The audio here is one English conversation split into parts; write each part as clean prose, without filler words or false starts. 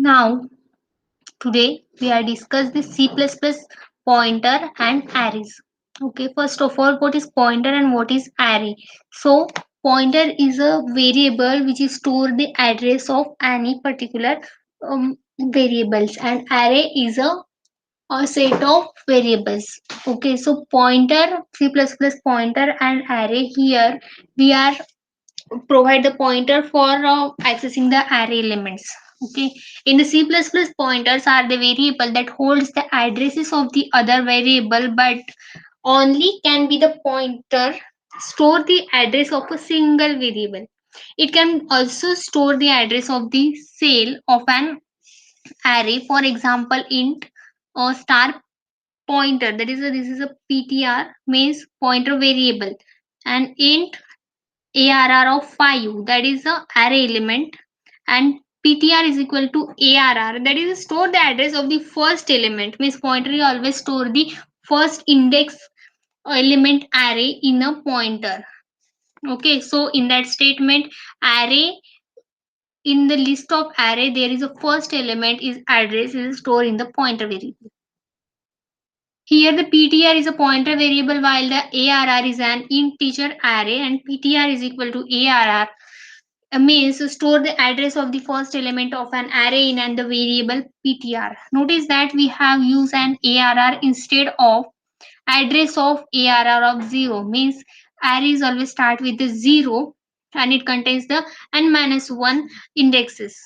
Now, today we are discuss the C++ pointer and arrays. Okay, first of all, what is pointer and what is array? So, pointer is a variable which is store the address of any particular variables, and array is a set of variables. Okay, so pointer, C++ pointer and array, here we are provide the pointer for accessing the array elements. Okay, in the C++, pointers are the variable that holds the addresses of the other variable, but only can be the pointer store the address of a single variable. It can also store the address of the cell of an array. For example, int or star pointer, that is this is a ptr, means pointer variable, and int arr of 5, that is the array element, and ptr is equal to arr, that is store the address of the first element, means pointer will always store the first index element array in a pointer. Okay, so in that statement, array, in the list of array there is a first element is address is stored in the pointer variable. Here the ptr is a pointer variable while the arr is an integer array, and ptr is equal to arr means store the address of the first element of an array in and the variable ptr. Notice that we have used an arr instead of address of arr of 0, means arrays always start with the 0 and it contains the n minus 1 indexes.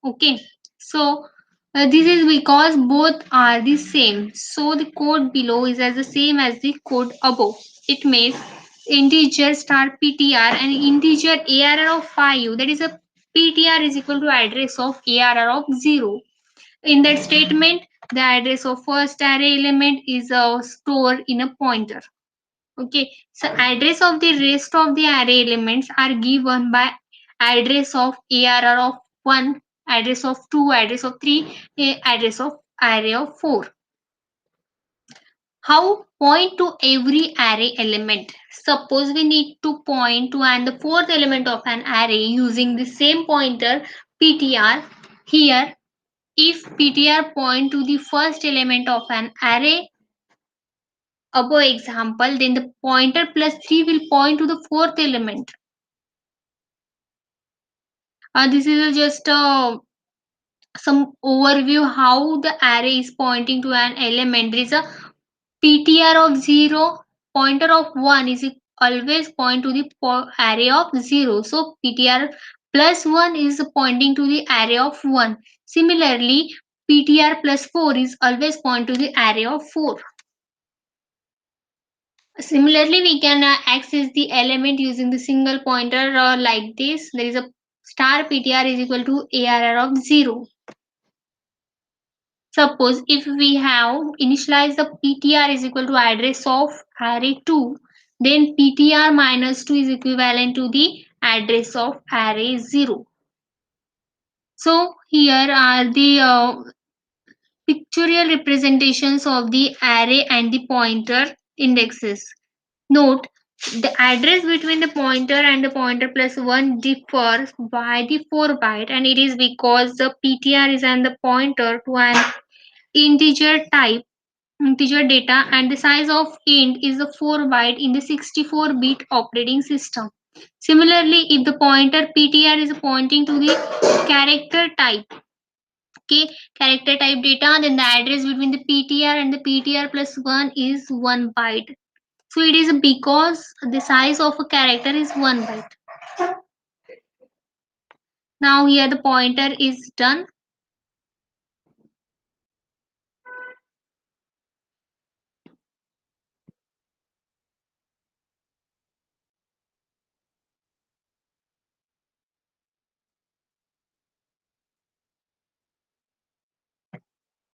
Okay, so this is because both are the same, so the code below is as the same as the code above. It means integer star ptr and integer arr of 5, that is a ptr is equal to address of arr of 0. In that statement, the address of first array element is stored in a pointer. Okay, so address of the rest of the array elements are given by address of arr of 1, address of 2, address of 3, address of array of 4. How point to every array element? Suppose we need to point to and the fourth element of an array using the same pointer ptr. Here, if ptr point to the first element of an array above example, then the pointer plus 3 will point to the fourth element. This is just some overview how the array is pointing to an element. There is a ptr of 0, pointer of 1 is always point to the array of 0. So ptr plus 1 is pointing to the array of 1. Similarly, ptr plus 4 is always point to the array of 4. Similarly, we can access the element using the single pointer like this. There is a star ptr is equal to arr of 0. Suppose if we have initialized the ptr is equal to address of array 2, then ptr minus 2 is equivalent to the address of array 0. So here are the pictorial representations of the array and the pointer indexes. Note, the address between the pointer and the pointer plus 1 differs by the 4 byte, and it is because the ptr is and the pointer to an integer type, integer data, and the size of int is the 4 byte in the 64-bit operating system. Similarly, if the pointer ptr is pointing to the character type, okay, character type data, then the address between the ptr and the ptr plus 1 is 1 byte. So it is because the size of a character is 1 byte. Now here the pointer is done.